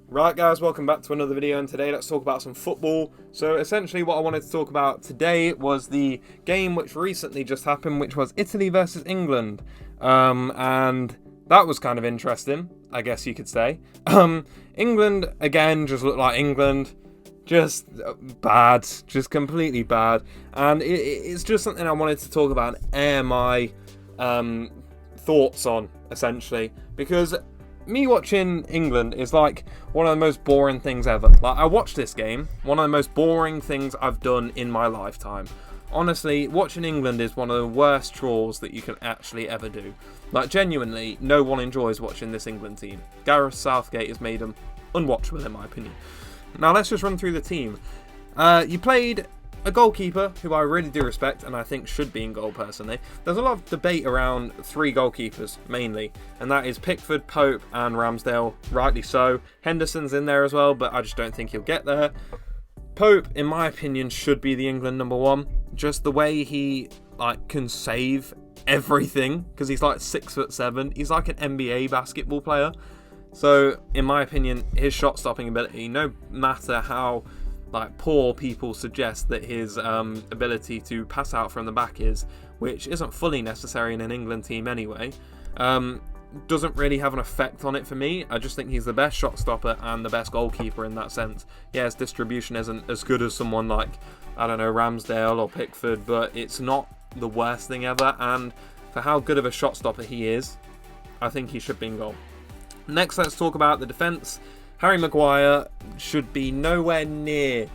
Right guys, welcome back to another video, and today let's talk about some football. So essentially what I wanted to talk about today was the game which recently just happened, which was Italy versus England. And that was kind of interesting, I guess you could say. England, again, just looked like England. Just bad, just completely bad. And it's just something I wanted to talk about and air my thoughts on, essentially. Because me watching England is like one of the most boring things ever. Like, I watched this game, one of the most boring things I've done in my lifetime. Honestly, watching England is one of the worst chores that you can actually ever do. Like, genuinely, no one enjoys watching this England team. Gareth Southgate has made them unwatchable in my opinion. Now let's just run through the team. You played a goalkeeper who I really do respect and I think should be in goal personally. There's a lot of debate around three goalkeepers mainly, and that is Pickford, Pope and Ramsdale, rightly so. Henderson's in there as well, but I just don't think he'll get there. Pope, in my opinion, should be the England number one. Just the way he can save everything, because he's like 6'7". He's like an NBA basketball player. So in my opinion, his shot stopping ability, no matter how poor people suggest that his ability to pass out from the back is, which isn't fully necessary in an England team anyway, doesn't really have an effect on it for me. I just think he's the best shot stopper and the best goalkeeper in that sense. Yeah, his distribution isn't as good as someone like, I don't know, Ramsdale or Pickford, but it's not the worst thing ever, and for how good of a shot stopper he is, I think he should be in goal. Next, let's talk about the defence. Harry Maguire should be nowhere near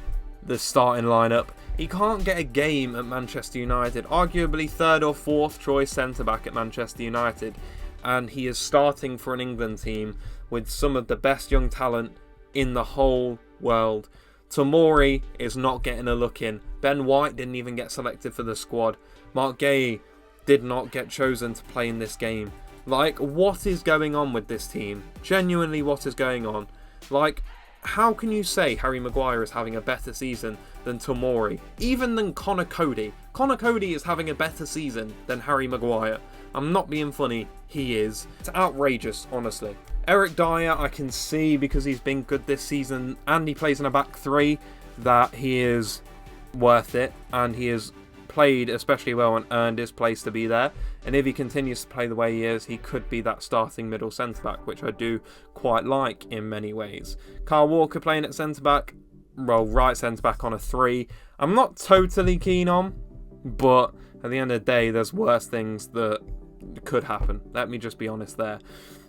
the starting lineup. He can't get a game at Manchester United, arguably third or fourth choice centre-back at Manchester United, and he is starting for an England team with some of the best young talent in the whole world. Tomori is not getting a look in. Ben White didn't even get selected for the squad. Mark Guéhi did not get chosen to play in this game. What is going on with this team? Genuinely, what is going on? How can you say Harry Maguire is having a better season than Tomori? Even than Connor Cody. Connor Cody is having a better season than Harry Maguire. I'm not being funny, he is. It's outrageous, honestly. Eric Dyer, I can see, because he's been good this season and he plays in a back three, that he is worth it, and he has played especially well and earned his place to be there. And if he continues to play the way he is, he could be that starting middle centre-back, which I do quite like in many ways. Kyle Walker playing at centre-back, well, right centre-back on a 3. I'm not totally keen on, but at the end of the day, there's worse things that could happen. Let me just be honest there.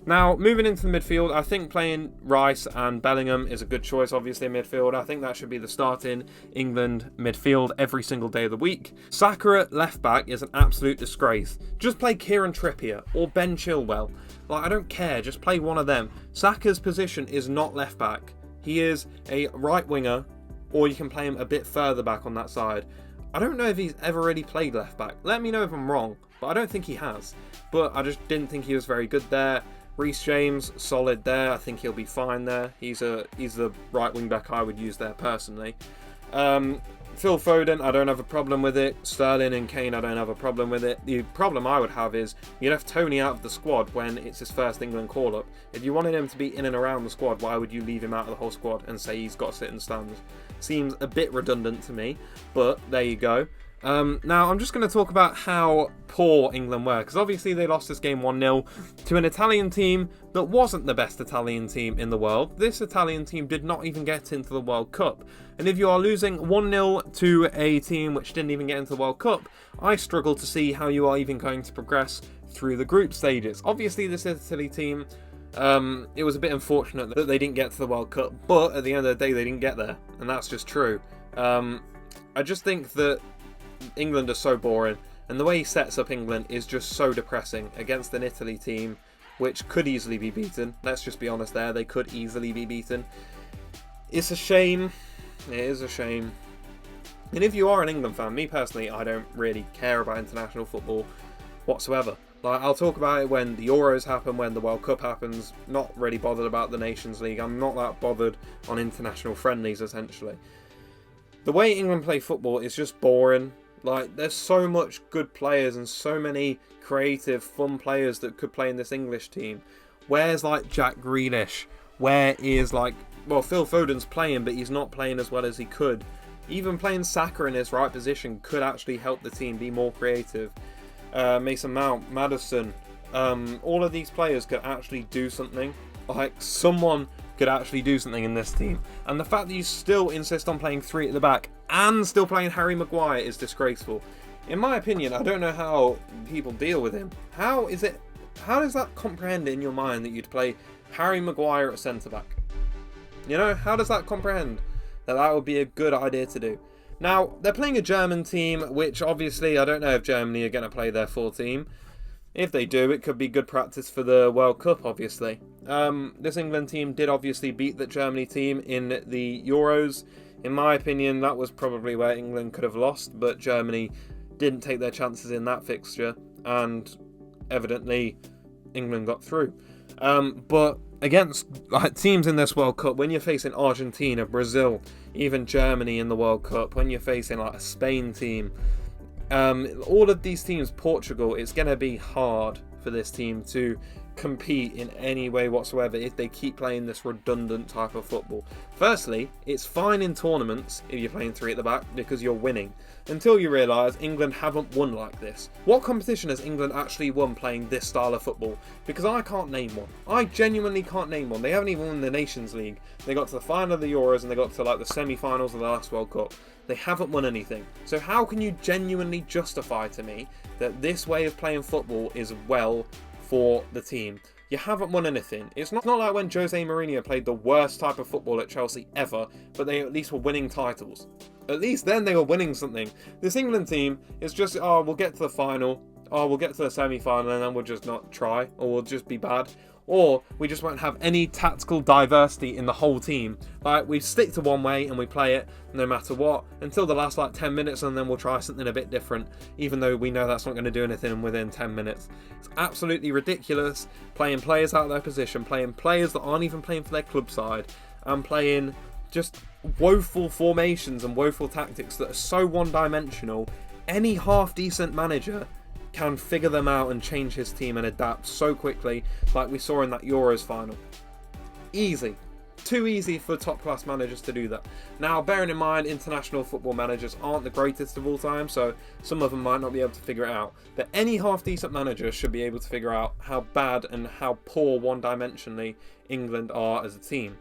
Now, moving into the midfield, I think playing Rice and Bellingham is a good choice, obviously, in midfield. I think that should be the starting England midfield every single day of the week. Saka at left-back is an absolute disgrace. Just play Kieran Trippier or Ben Chilwell. I don't care, just play one of them. Saka's position is not left-back. He is a right winger, or you can play him a bit further back on that side. I don't know if he's ever really played left-back. Let me know if I'm wrong, but I don't think he has. But I just didn't think he was very good there. Reece James, solid there. I think he'll be fine there. He's the right wing back I would use there personally. Phil Foden, I don't have a problem with it. Sterling and Kane, I don't have a problem with it. The problem I would have is you left Tony out of the squad when it's his first England call-up. If you wanted him to be in and around the squad, why would you leave him out of the whole squad and say he's got to sit in the stands? Seems a bit redundant to me, but there you go. Now, I'm just going to talk about how poor England were, because obviously they lost this game 1-0 to an Italian team that wasn't the best Italian team in the world. This Italian team did not even get into the World Cup. And if you are losing 1-0 to a team which didn't even get into the World Cup, I struggle to see how you are even going to progress through the group stages. Obviously, this Italy team, it was a bit unfortunate that they didn't get to the World Cup, but at the end of the day, they didn't get there. And that's just true. I just think that England are so boring, and the way he sets up England is just so depressing against an Italy team which could easily be beaten. Let's just be honest there, they could easily be beaten. It's a shame. It is a shame. And if you are an England fan, me personally, I don't really care about international football whatsoever. I'll talk about it when the Euros happen, when the World Cup happens. Not really bothered about the Nations League. I'm not that bothered on international friendlies, essentially. The way England play football is just boring. There's so much good players and so many creative, fun players that could play in this English team. Where's Jack Grealish? Where is well, Phil Foden's playing, but he's not playing as well as he could. Even playing Saka in his right position could actually help the team be more creative. Mason Mount, Maddison, all of these players could actually do something. Like, someone could actually do something in this team. And the fact that you still insist on playing 3 at the back and still playing Harry Maguire is disgraceful. In my opinion, I don't know how people deal with him. How does that comprehend in your mind that you'd play Harry Maguire at centre-back? You know, how does that comprehend that would be a good idea to do? Now, they're playing a German team, which obviously I don't know if Germany are going to play their full team. If they do, it could be good practice for the World Cup, obviously. This England team did obviously beat the Germany team in the Euros. In my opinion, that was probably where England could have lost, but Germany didn't take their chances in that fixture, and evidently England got through. But against teams in this World Cup, when you're facing Argentina, Brazil, even Germany in the World Cup, when you're facing like a Spain team, all of these teams, Portugal, it's going to be hard for this team to compete in any way whatsoever if they keep playing this redundant type of football. Firstly, it's fine in tournaments if you're playing 3 at the back because you're winning, until you realise England haven't won like this. What competition has England actually won playing this style of football? Because I can't name one. I genuinely can't name one. They haven't even won the Nations League. They got to the final of the Euros and they got to like the semi-finals of the last World Cup. They haven't won anything. So how can you genuinely justify to me that this way of playing football is well for the team? You haven't won anything. It's not like when Jose Mourinho played the worst type of football at Chelsea ever, but they at least were winning titles. At least then they were winning something. This England team is just, oh, we'll get to the final, oh, we'll get to the semi-final, and then we'll just not try, or we'll just be bad. Or we just won't have any tactical diversity in the whole team. Like, we stick to one way and we play it no matter what until the last like 10 minutes, and then we'll try something a bit different, even though we know that's not going to do anything within 10 minutes. It's absolutely ridiculous playing players out of their position, playing players that aren't even playing for their club side, and playing just woeful formations and woeful tactics that are so one-dimensional. Any half-decent manager can figure them out and change his team and adapt so quickly, like we saw in that Euros final. Easy. Too easy for top-class managers to do that. Now, bearing in mind, international football managers aren't the greatest of all time, so some of them might not be able to figure it out. But any half-decent manager should be able to figure out how bad and how poor one-dimensionally England are as a team.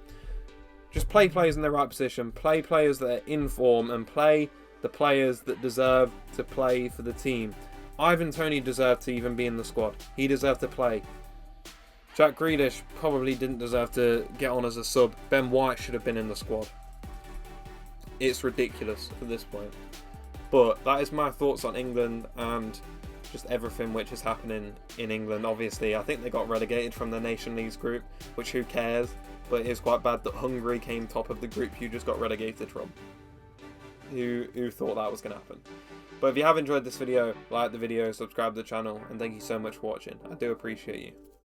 Just play players in their right position, play players that are in form, and play the players that deserve to play for the team. Ivan Toney deserved to even be in the squad. He deserved to play. Jack Grealish probably didn't deserve to get on as a sub. Ben White should have been in the squad. It's ridiculous at this point. But that is my thoughts on England and just everything which is happening in England. Obviously, I think they got relegated from the Nation Leagues group, which who cares? But it's quite bad that Hungary came top of the group you just got relegated from. Who thought that was going to happen? But if you have enjoyed this video, like the video, subscribe to the channel, and thank you so much for watching. I do appreciate you.